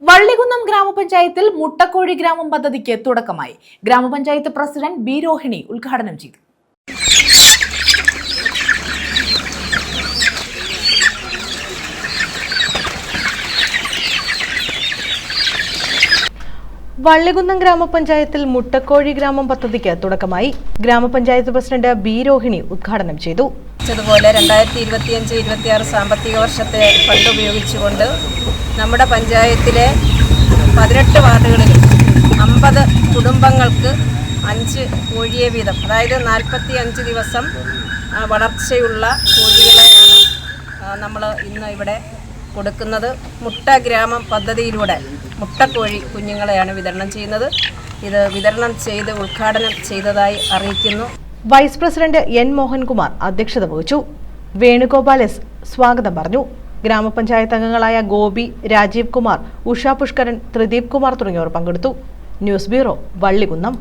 വള്ളികുന്നം ഗ്രാമപഞ്ചായത്തിൽ മുട്ടക്കോഴി ഗ്രാമം പദ്ധതിക്ക് തുടക്കമായി. ഗ്രാമപഞ്ചായത്ത് പ്രസിഡന്റ് ബി രോഹിണി ഉദ്ഘാടനം ചെയ്തു. വള്ളികുന്നം ഗ്രാമപഞ്ചായത്തിൽ മുട്ടക്കോഴി ഗ്രാമം പദ്ധതിക്ക് തുടക്കമായി. ഗ്രാമപഞ്ചായത്ത് പ്രസിഡന്റ് ബി രോഹിണി ഉദ്ഘാടനം ചെയ്തു. അതുപോലെ 2025-26 സാമ്പത്തിക വർഷത്തെ ഫണ്ട് ഉപയോഗിച്ചുകൊണ്ട് നമ്മുടെ പഞ്ചായത്തിലെ 18 വാർഡുകളിലും 50 കുടുംബങ്ങൾക്ക് 5 കോഴിയെ വീതം, അതായത് 45 ദിവസം വളർച്ചയുള്ള കോഴികളെയാണ് നമ്മൾ ഇന്ന് ഇവിടെ കൊടുക്കുന്നത്. മുട്ട ഗ്രാമം പദ്ധതിയിലൂടെ മുട്ടക്കോഴി കുഞ്ഞുങ്ങളെയാണ് വിതരണം ചെയ്യുന്നത്. ഇത് വിതരണം ചെയ്ത് ഉദ്ഘാടനം ചെയ്തതായി അറിയിക്കുന്നു. വൈസ് പ്രസിഡന്റ് എൻ മോഹൻകുമാർ അധ്യക്ഷത വഹിച്ചു. വേണുഗോപാൽ എസ് സ്വാഗതം പറഞ്ഞു. ഗ്രാമപഞ്ചായത്ത് അംഗങ്ങളായ ഗോപി, രാജീവ് കുമാർ, ഉഷ പുഷ്കരൻ, ത്രിദീപ് കുമാർ തുടങ്ങിയവർ പങ്കെടുത്തു. News bureau, Vallikunnam.